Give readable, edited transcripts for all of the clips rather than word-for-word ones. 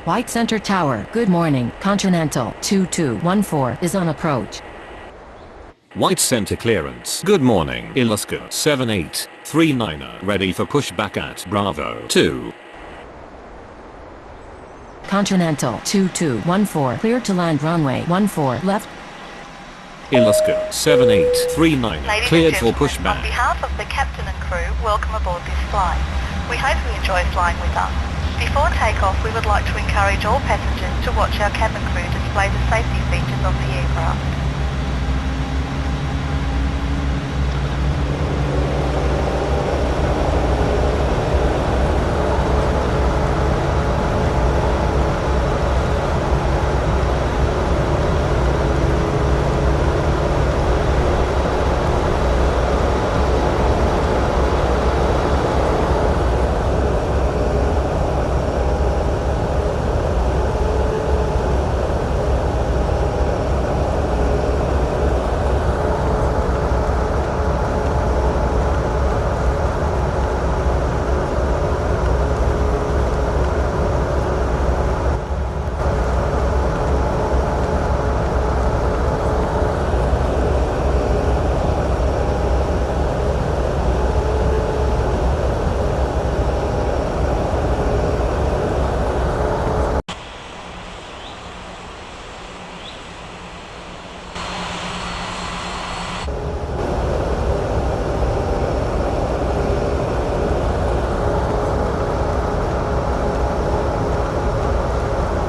White Center Tower, good morning. Continental 2214 is on approach. White Center clearance, good morning. Alaska 7839er, ready for pushback at Bravo 2. Continental 2214, clear to land runway 14 left. Alaska 7839er, cleared for pushback. On behalf of the captain and crew, welcome aboard this flight. We hope you enjoy flying with us. Before takeoff, we would like to encourage all passengers to watch our cabin crew display the safety features of the aircraft.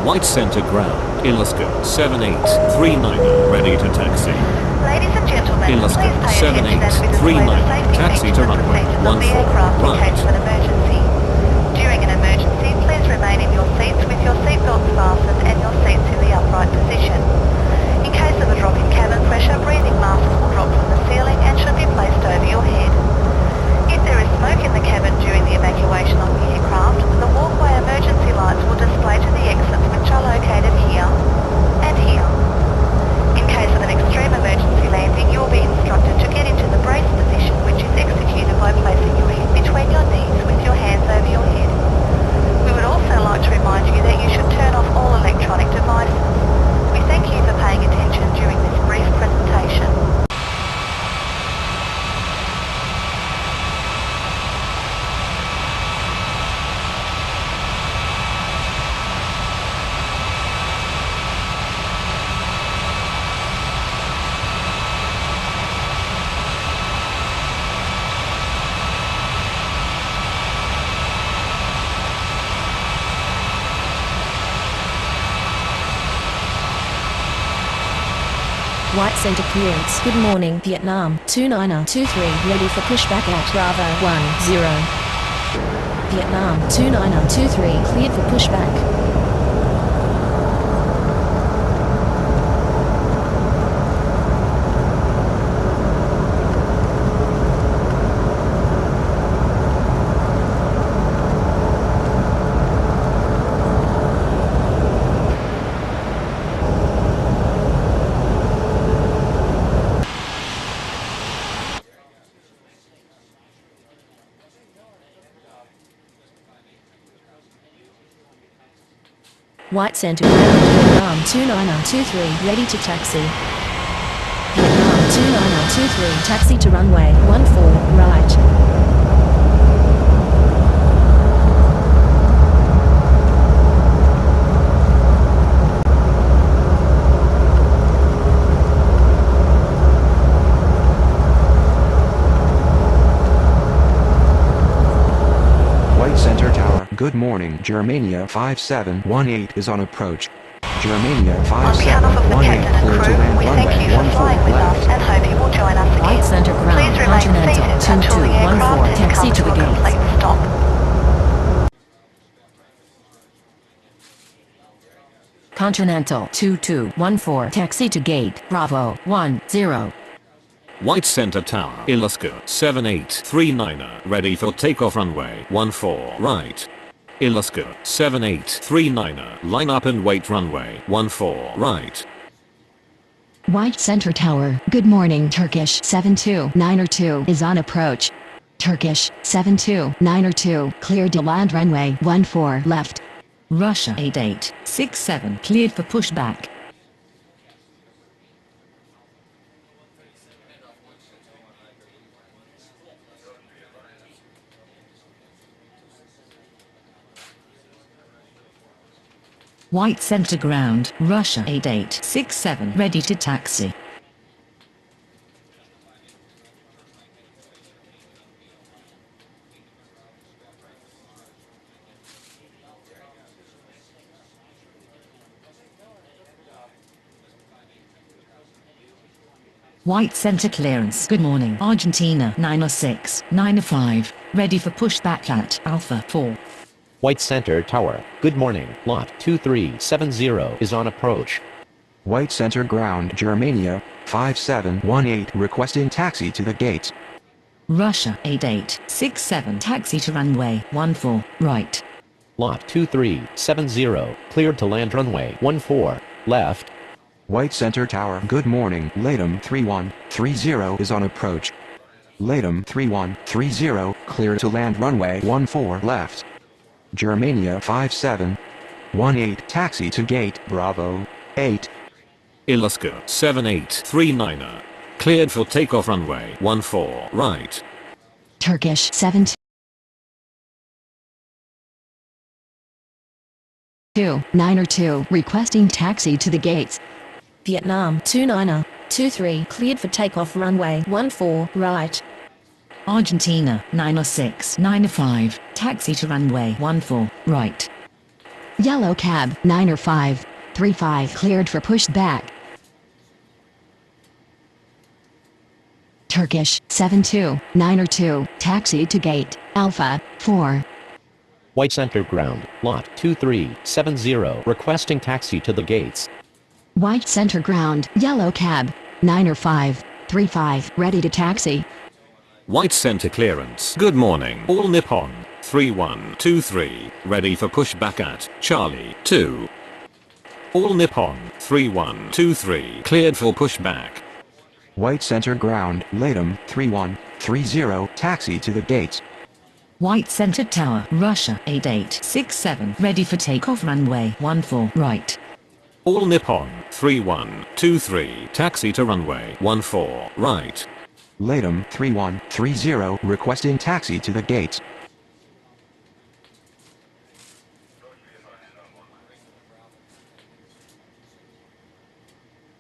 White Center ground, Alaska 7839er, ready to taxi. Ladies and gentlemen, Alaska please pay attention as we display 7839, the safety taxi features to and runway procedures of the 14 aircraft in case of right. an emergency. During an emergency, please remain in your seats with your seatbelts fastened and your seats in the upright position. In case of a drop in cabin pressure, breathing masks will drop from the ceiling and should be placed over your head. If there is smoke in the cabin during the evacuation of the aircraft, the walkway emergency lights will display to the exits which are located here and here. In case of an extreme emergency landing, you will be instructed to get into the brace position, which is executed by placing your head between your knees with your hands over your head. We would also like to remind you that you should turn off all electronic devices. We thank you for paying attention during this brief presentation. White Center clearance, good morning. Vietnam 2923, ready for pushback at Bravo 10. Vietnam 2923, cleared for pushback. White Center ground, Vietnam 29023, ready to taxi. Vietnam 29023, taxi to runway 14 right. White Center Tower, good morning. Germania 5718 is on approach. Germania On behalf of the 5718 captain and clear to crew, land we thank runway you for flying 14 with us left. and hope you will join us again. White Center ground, Please remain Continental seated until the 2214, aircraft has taxi come to to the a gate. complete stop. Continental 2214, taxi to gate Bravo 10. White Center Tower, Alaska 7839er, ready for takeoff runway 14 right. Alaska 7839er, line up and wait runway 14 right. White Center Tower, good morning. Turkish 72902 is on approach. Turkish 72902, cleared to land runway 14 left. Russia 8867 cleared for pushback. White center ground, Russia 8867 ready to taxi. White center clearance. Good morning. Argentina 906, 905, ready for pushback at Alpha 4. White Center Tower, good morning, lot 2370 is on approach. White Center Ground Germania, 5718 requesting taxi to the gates. Russia 8867 taxi to runway 14, right. Lot 2370, cleared to land runway 14, left. White Center Tower, good morning, Latham 3130 is on approach. Latham 3130, clear to land runway 14 left. Germania 5718 taxi to gate Bravo 8. Alaska 7839er. Cleared for takeoff runway 14 right. Turkish 7292 requesting taxi to the gates. Vietnam 2923 cleared for takeoff runway 14 right. Argentina 906, 905 taxi to runway 14, right. Yellow cab 90535 cleared for pushback. Turkish 7292 taxi to gate Alpha 4. White Center Ground, lot 2370 requesting taxi to the gates. White center ground yellow cab 90535 ready to taxi. White center clearance. Good morning. All Nippon 3123 ready for pushback at Charlie 2. All Nippon 3123 cleared for pushback. White Center Ground Latham 3130 taxi to the gates. White center tower, Russia 8867 ready for takeoff runway 14, right. All Nippon 3123 taxi to runway 14 right. Latham 3130 requesting taxi to the gates.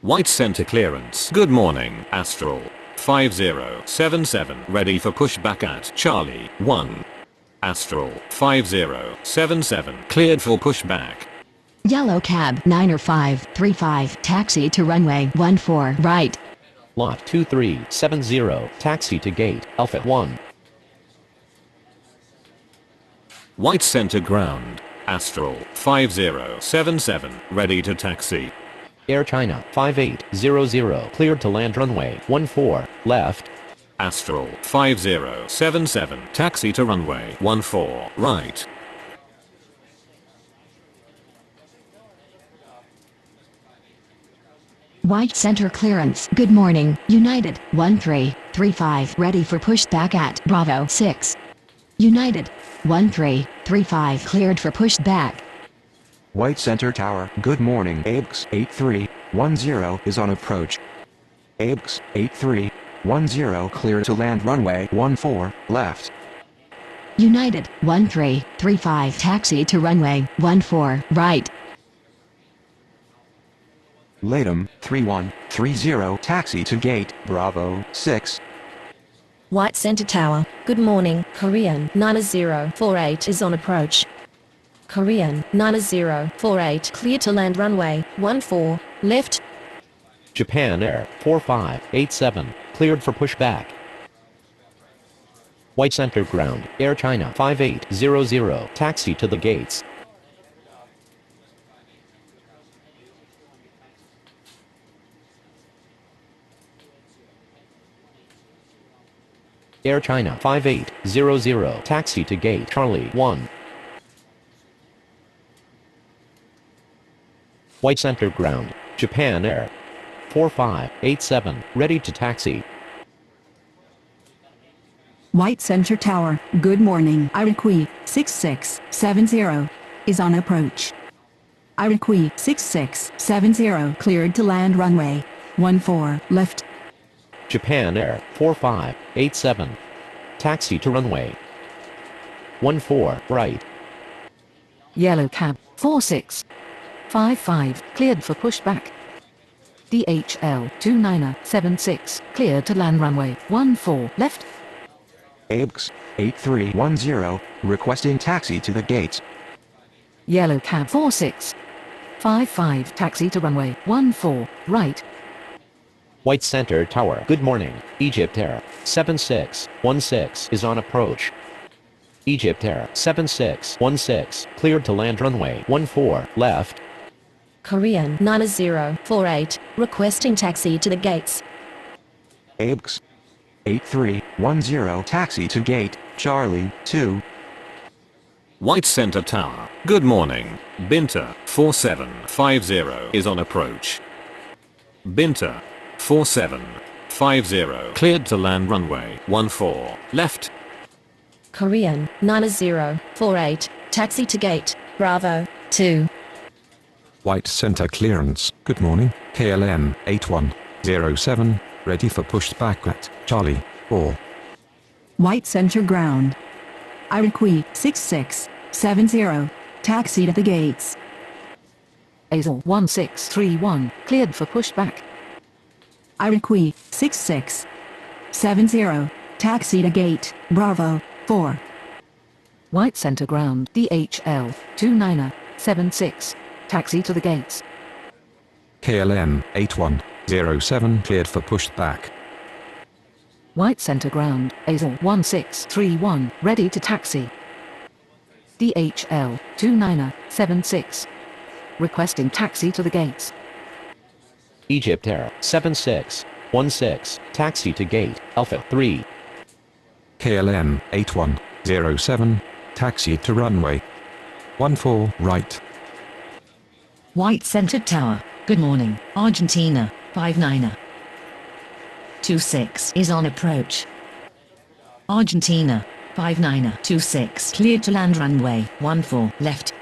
White center clearance. Good morning. Astral 5077 ready for pushback at Charlie 1. Astral 5077 cleared for pushback. Yellow cab 90535 taxi to runway 14 right. Lot 2370, taxi to gate Alpha 1. White center ground. Astral 5077 ready to taxi. Air China 5800, cleared to land runway 14, left. Astral 5077 taxi to runway 14 right. White center clearance. Good morning, United 1335 ready for pushback at Bravo 6. United 1335 cleared for pushback. White Center Tower, good morning, ABX 8310 is on approach. ABX 8310 clear to land runway 14 left. United 1335 taxi to runway 14 right. Latham 3130 taxi to gate Bravo 6. White Center Tower, good morning, Korean 9048 is on approach. Korean 9048 clear to land runway 14, left. Japan Air 4587, cleared for pushback. White Center Ground, Air China 5800, taxi to the gates. Air China 5800, taxi to gate Charlie 1. White Center Ground, Japan Air 4587, ready to taxi. White Center Tower, good morning, Iroquois 6670. is on approach. I repeat, 6670 cleared to land runway 14 left. Japan Air 4587. Taxi to runway 14 right. Yellow cab 4655 cleared for pushback. DHL 2976 cleared to land runway 14 left. ABX 8310 requesting taxi to the gates. Yellow cab 4655 taxi to runway 14 right. White Center Tower. Good morning. Egypt Air 7616 is on approach. Egypt Air 7616 cleared to land runway 14 left. Korean 9048 requesting taxi to the gates. ABX 8310 taxi to gate, Charlie 2. White Center Tower. Good morning. Binter 4750 is on approach. Binter 4750 cleared to land runway 14 left. Korean 9048 taxi to gate, Bravo 2. White Center clearance. Good morning. KLM 8107 ready for pushback at Charlie 4. White Center ground. I repeat, 6670 taxi to the gates. Azle 1631 cleared for pushback. I repeat, 6670 taxi to gate, Bravo 4. White Center ground DHL 2976 taxi to the gates. KLM 8107 cleared for pushback. White Center ground Azle 1631 ready to taxi. DHL 2976 requesting taxi to the gates. Egypt Air 7616 taxi to gate, Alpha 3. KLM 8107 taxi to runway 14 right. White Center Tower. Good morning. Argentina 5926 is on approach. Argentina 5926 cleared to land runway 14 left.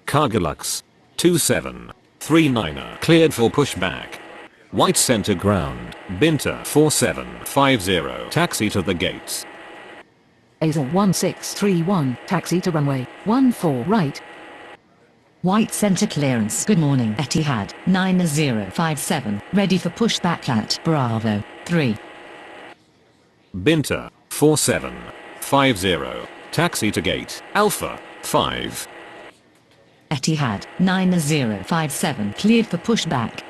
Cargolux 2739 cleared for pushback. White Center ground. Binter 4750 taxi to the gates. Azle 1631 taxi to runway 14 right. White Center clearance. Good morning. Etihad 9057 ready for pushback at Bravo 3. Binter 4750 taxi to gate, Alpha 5. Etihad 9057 cleared for pushback.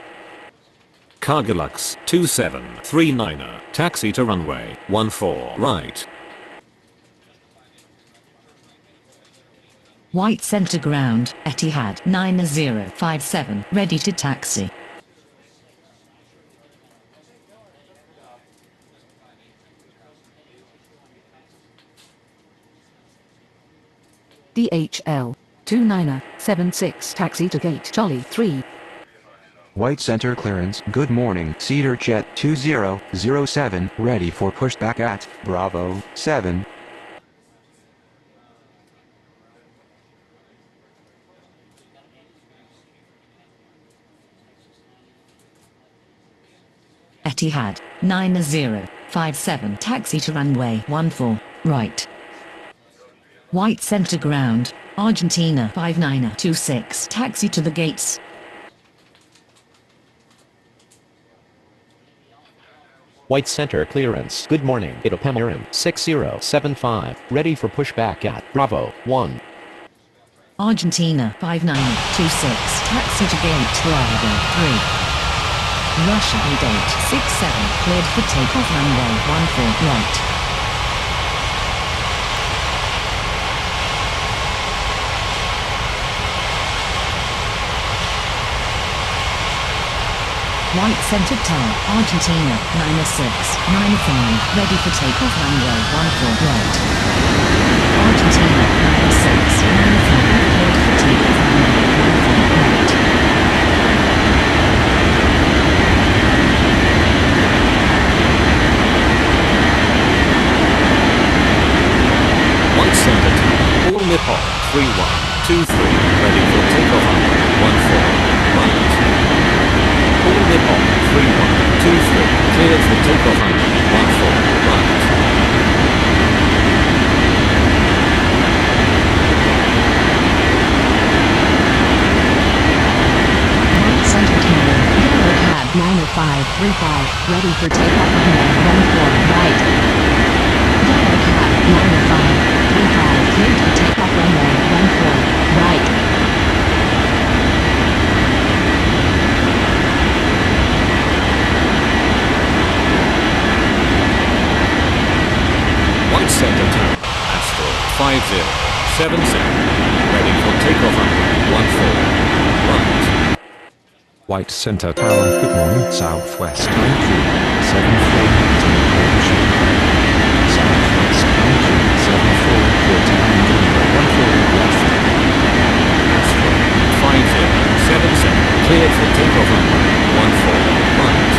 Cargolux 2739 taxi to runway 14 right. White Center ground, Etihad 9057 ready to taxi. DHL 2976 taxi to gate Charlie 3. White Center clearance. Good morning. Cedar Jet 2007 ready for pushback at Bravo 7. Etihad 9057 taxi to runway 14 right. White Center ground, Argentina 5926 taxi to the gates. White Center clearance. Good morning. Itapemirim 6075 ready for pushback at Bravo 1. Argentina 5926 taxi to gate Bravo 3. Russia 8867 cleared for takeoff runway 14 right. White Center Tower, Argentina 9695 ready for takeoff runway 14 right. Argentina 9695 cleared for takeoff runway 14 right. White Center Tower, All Nippon 31. ready for takeoff runway 14, right. Hold it on 3123, cleared for takeoff runway 14, right. White center tower, yellow cab 90535, ready for takeoff runway 14, right. Yellow cab 90535, cleared for takeoff runway 14, right. White center tower, Astro 5077, ready for takeoff runway 14, right. White Center Tower, good morning, Southwest 93, 74, approach. Southwest 93, 74, clear to land runway 14, left. Astro 5077, cleared for takeoff runway 14, right.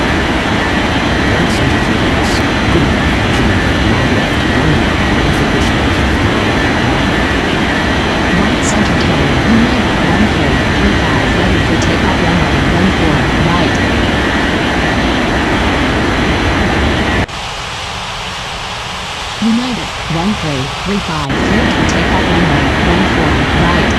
White Center Clearance, good morning, Jamaica, left, runway, ready for pushback. White center tower, United 1335, ready for takeoff runway 14, right. United 1335, cleared for takeoff runway 14, right.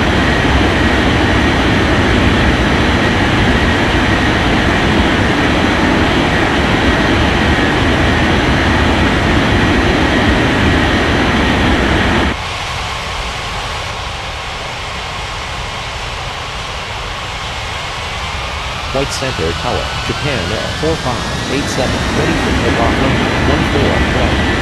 White Center Tower, Japan Air 4587, ready for takeoff runway 14, right.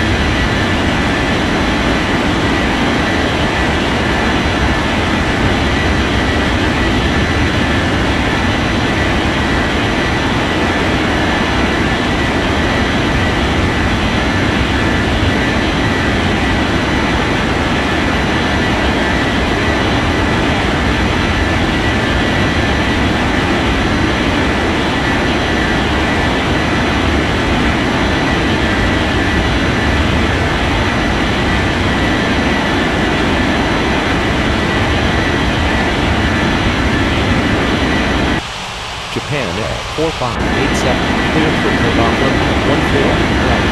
Japan Air 4587, cleared for takeoff runway 14, right.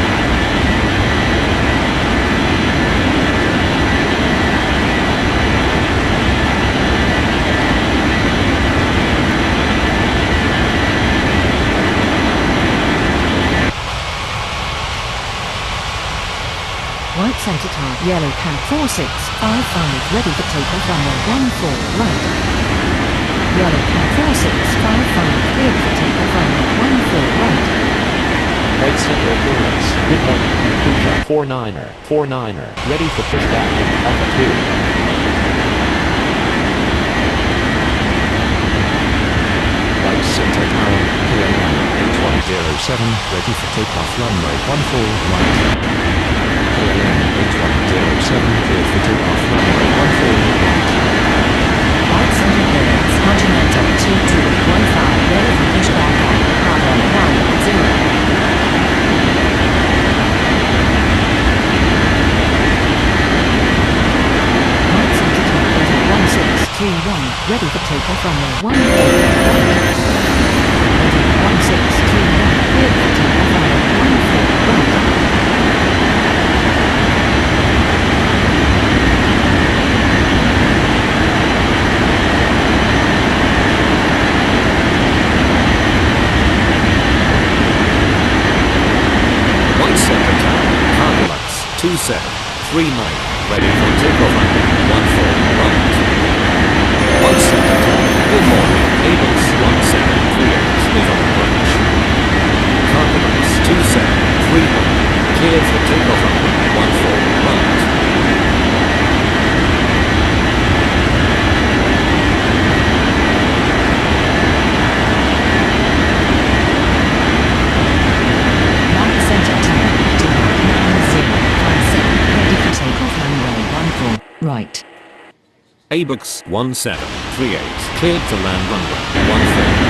White center tower, yellow cab 4655, ready for takeoff runway 14, right. Yellow cab 4655, cleared for takeoff runway 14, right. White Center Clearance, good morning, Puja 49er, ready for pushback Alpha 2. White Center Tower, KLM 8107, ready for takeoff runway 14, right. KLM 8107, cleared for takeoff runway 14, right. White center clearance, Continental 2215, ready for pushback at Bravo 10. White center tower, 1631, ready for takeoff runway 14, right. 1631, cleared for takeoff runway 14, right. White center tower, Garena 2739, ready for takeoff runway 14, right. White center tower, good morning, Ables 1738 is on approach. Garena 2739, cleared for takeoff runway 14, right. White center tower, Denmark 9057, ready for takeoff runway 14, right. ABUX 1738, cleared to land runway 14,